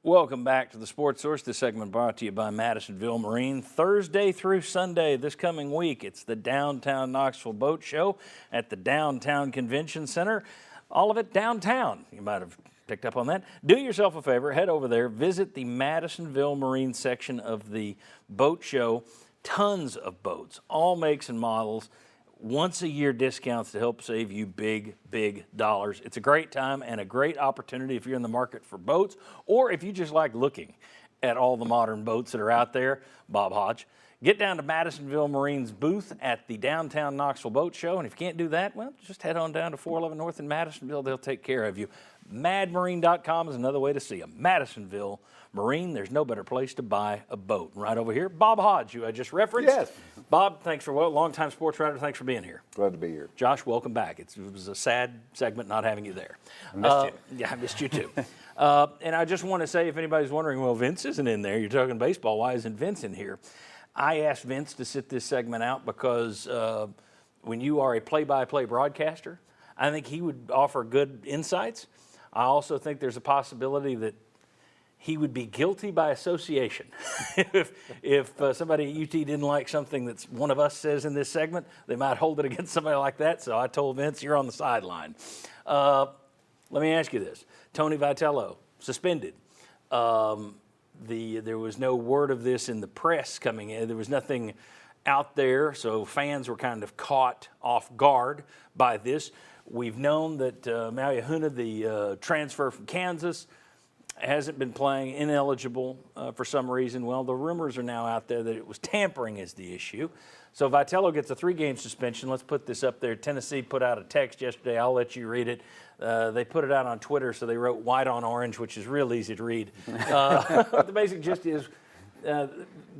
Welcome back to the Sports Source. This segment brought to you by Madisonville Marine. Thursday through Sunday this coming week, it's the Downtown Knoxville Boat Show at the Downtown Convention Center. All of it downtown. You might have picked up on that. Do yourself a favor, head over there, visit the Madisonville Marine section of the boat show. Tons of boats, all makes and models. Once a year discounts to help save you big dollars. It's a great time and a great opportunity if you're in the market for boats or if you just like looking at all the modern boats that are out there. Bob Hodge. Get down to Madisonville Marine's booth at the Downtown Knoxville Boat Show, and if you can't do that, well, just head on down to 411 North in Madisonville. They'll take care of you. MadMarine.com is another way to see them. Madisonville Marine, there's no better place to buy a boat. Right over here, Bob Hodge, who I just referenced. Yes. Bob, thanks for longtime sports writer. Thanks for being here. Glad to be here. Josh, welcome back. It was a sad segment not having you there. I missed you. Yeah, I missed you too. And I just want to say, if anybody's wondering, well, Vince isn't in there. You're talking baseball. Why isn't Vince in here? I asked Vince to sit this segment out because when you are a play-by-play broadcaster, I think he would offer good insights. I also think there's a possibility that he would be guilty by association. if somebody at UT didn't like something that one of us says in this segment, they might hold it against somebody like that. So I told Vince, you're on the sideline. Let me ask you this. Tony Vitello, suspended. There was no word of this in the press coming in. There was nothing out there, so fans were kind of caught off guard by this. We've known that Maui Ahuna, the transfer from Kansas, hasn't been playing, ineligible for some reason. Well, the rumors are now out there that it was tampering is the issue. So Vitello gets a 3-game suspension. Let's put this up there. Tennessee put out a text yesterday. I'll let you read it. They put it out on Twitter, so they wrote white on orange, which is real easy to read. The basic gist is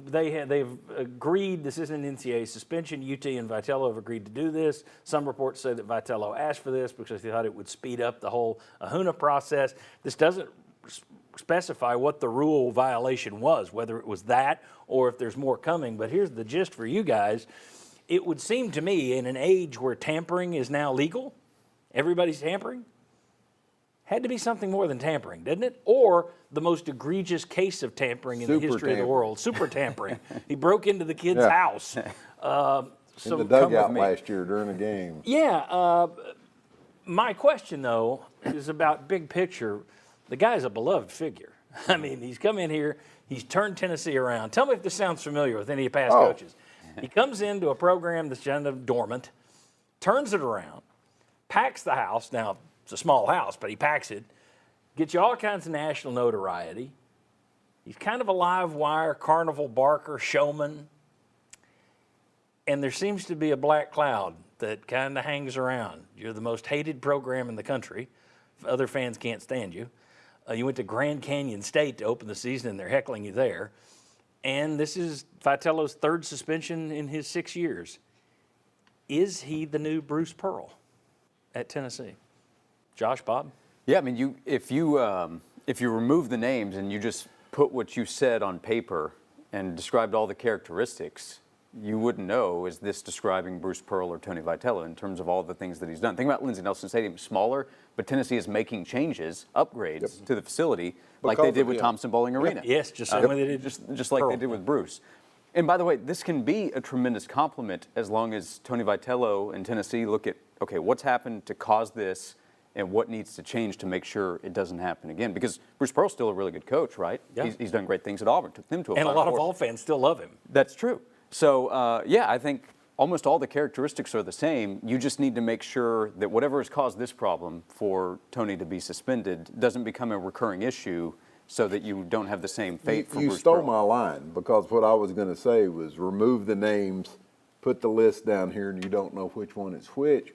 they've agreed, this isn't an NCAA suspension. UT and Vitello have agreed to do this. Some reports say that Vitello asked for this because they thought it would speed up the whole Ahuna process. This doesn't specify what the rule violation was, whether it was that or if there's more coming. But here's the gist for you guys. It would seem to me, in an age where tampering is now legal, everybody's tampering, had to be something more than tampering, didn't it? Or the most egregious case of tampering in the history of the world, super tampering. He broke into the kid's house. In the dugout last year during a game. Yeah. My question, though, is about big picture. The guy's a beloved figure. I mean, he's come in here. He's turned Tennessee around. Tell me if this sounds familiar with any past coaches. He comes into a program that's kind of dormant, turns it around, packs the house. Now, it's a small house, but he packs it, gets you all kinds of national notoriety. He's kind of a live wire, carnival barker, showman. And there seems to be a black cloud that kind of hangs around. You're the most hated program in the country. Other fans can't stand you. You went to Grand Canyon State to open the season, and they're heckling you there. And this is Vitello's 3rd suspension in his 6 years. Is he the new Bruce Pearl at Tennessee? Josh, Bob? Yeah, I mean, if you remove the names and you just put what you said on paper and described all the characteristics, you wouldn't know, is this describing Bruce Pearl or Tony Vitello in terms of all the things that he's done. Think about Lindsey Nelson Stadium, smaller, but Tennessee is making changes, upgrades to the facility like they did with Thompson Bowling Arena. Yes, just like they did. Just like they did with Bruce. And by the way, this can be a tremendous compliment as long as Tony Vitello and Tennessee look at, okay, what's happened to cause this and what needs to change to make sure it doesn't happen again. Because Bruce Pearl's still a really good coach, right? Yeah. He's done great things at Auburn, took them to a Final And a lot Four. of all fans still love him. That's true. So, I think almost all the characteristics are the same. You just need to make sure that whatever has caused this problem for Tony to be suspended doesn't become a recurring issue so that you don't have the same fate for Bruce Pearl. You stole my line because what I was going to say was remove the names, put the list down here, and you don't know which one is which.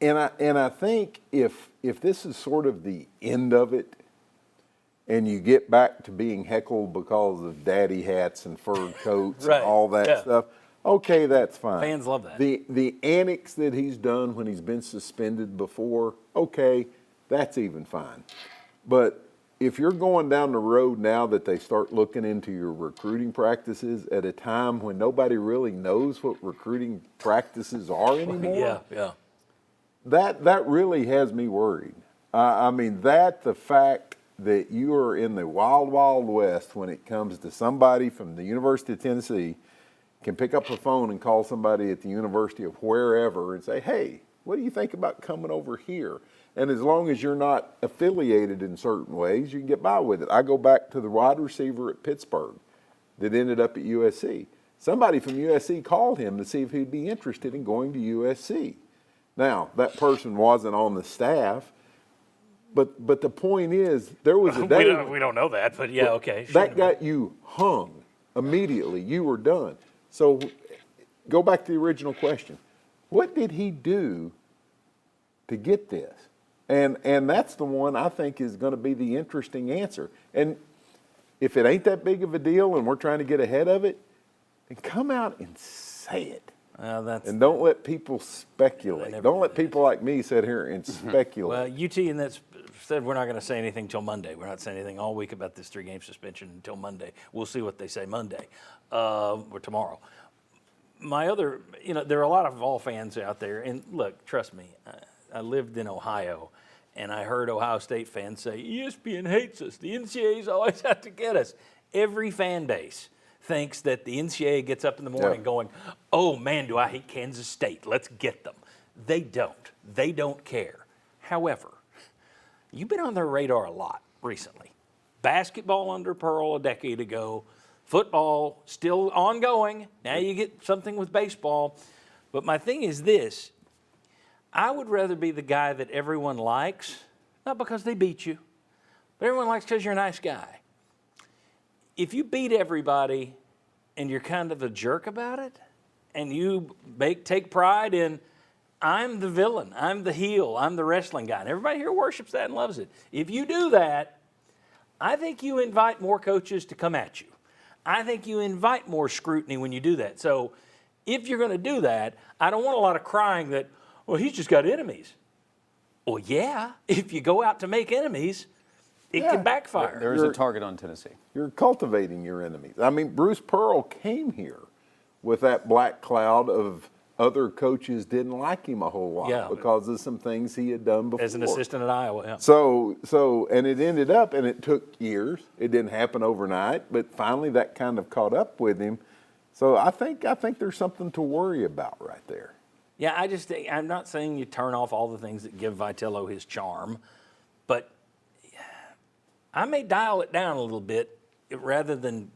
And I think if this is sort of the end of it, and you get back to being heckled because of daddy hats and fur coats Right. and all that stuff, okay, that's fine. Fans love that. The annex that he's done when he's been suspended before, okay, that's even fine. But if you're going down the road now that they start looking into your recruiting practices at a time when nobody really knows what recruiting practices are anymore, Yeah. that really has me worried. I mean, the fact that you are in the wild, wild west when it comes to somebody from the University of Tennessee can pick up a phone and call somebody at the University of wherever and say, hey, what do you think about coming over here? And as long as you're not affiliated in certain ways, you can get by with it. I go back to the wide receiver at Pittsburgh that ended up at USC. Somebody from USC called him to see if he'd be interested in going to USC. Now, that person wasn't on the staff, but the point is, there was a day. We don't know that, but yeah, okay. Sure. That got you hung immediately. You were done. So go back to the original question. What did he do to get this? And that's the one I think is going to be the interesting answer. And if it ain't that big of a deal and we're trying to get ahead of it, then come out and say it. And don't let people speculate. Don't let people like me sit here and speculate. Well, UT and that's said we're not going to say anything till Monday. We're not saying anything all week about this 3-game suspension until Monday. We'll see what they say Monday or tomorrow. My other, there are a lot of Vol fans out there, and look, trust me, I lived in Ohio, and I heard Ohio State fans say, ESPN hates us. The NCAA's always out to get us. Every fan base thinks that the NCAA gets up in the morning going, oh man, do I hate Kansas State. Let's get them. They don't. They don't care. However, you've been on their radar a lot recently. Basketball under Pearl a decade ago. Football still ongoing. Now you get something with baseball. But my thing is this. I would rather be the guy that everyone likes, not because they beat you, but everyone likes because you're a nice guy. If you beat everybody and you're kind of a jerk about it, and you take pride in, I'm the villain, I'm the heel, I'm the wrestling guy, and everybody here worships that and loves it. If you do that, I think you invite more coaches to come at you. I think you invite more scrutiny when you do that. So if you're going to do that, I don't want a lot of crying that, well, he's just got enemies. Well, yeah, if you go out to make enemies, it can backfire. There is a target on Tennessee. You're cultivating your enemies. I mean, Bruce Pearl came here with that black cloud of other coaches didn't like him a whole lot because of some things he had done before. As an assistant at Iowa, yeah. So, and it ended up, and it took years. It didn't happen overnight, but finally that kind of caught up with him. So I think there's something to worry about right there. Yeah, I'm not saying you turn off all the things that give Vitello his charm, but I may dial it down a little bit rather than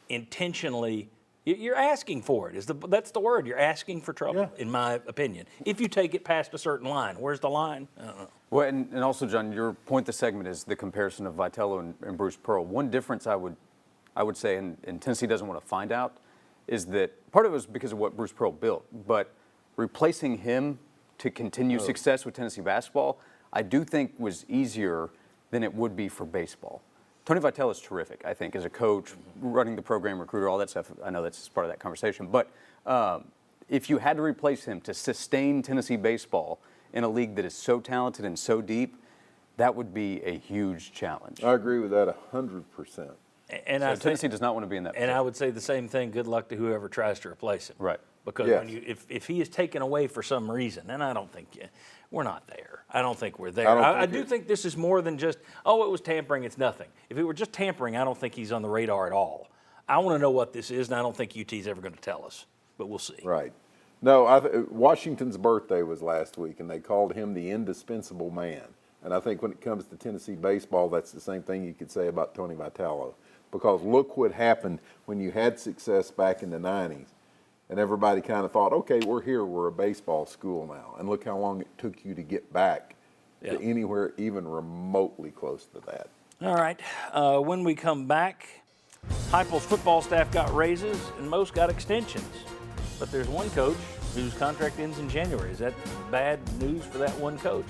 intentionally. You're asking for it. That's the word. You're asking for trouble, in my opinion. If you take it past a certain line. Where's the line? I don't know. Well, and also, John, your point this segment is the comparison of Vitello and Bruce Pearl. One difference I would say, and Tennessee doesn't want to find out, is that part of it was because of what Bruce Pearl built, but replacing him to continue success with Tennessee basketball, I do think was easier than it would be for baseball. Tony Vitello is terrific, I think, as a coach, running the program, recruiter, all that stuff. I know that's part of that conversation. But if you had to replace him to sustain Tennessee baseball in a league that is so talented and so deep, that would be a huge challenge. I agree with that 100%. And so Tennessee does not want to be in that position. And I would say the same thing, good luck to whoever tries to replace him. Right. Because if he is taken away for some reason, and I don't think we're not there. I don't think we're there. I do think this is more than just, it was tampering, it's nothing. If it were just tampering, I don't think he's on the radar at all. I want to know what this is, and I don't think UT's ever going to tell us, but we'll see. Right. No, Washington's birthday was last week, and they called him the indispensable man. And I think when it comes to Tennessee baseball, that's the same thing you could say about Tony Vitello. Because look what happened when you had success back in the 90s. And everybody kind of thought, okay, we're here, we're a baseball school now. And look how long it took you to get back to anywhere even remotely close to that. All right. When we come back, Heupel's football staff got raises and most got extensions. But there's one coach whose contract ends in January. Is that bad news for that one coach?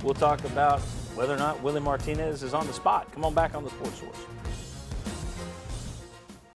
We'll talk about whether or not Willie Martinez is on the spot. Come on back on the Sports Source.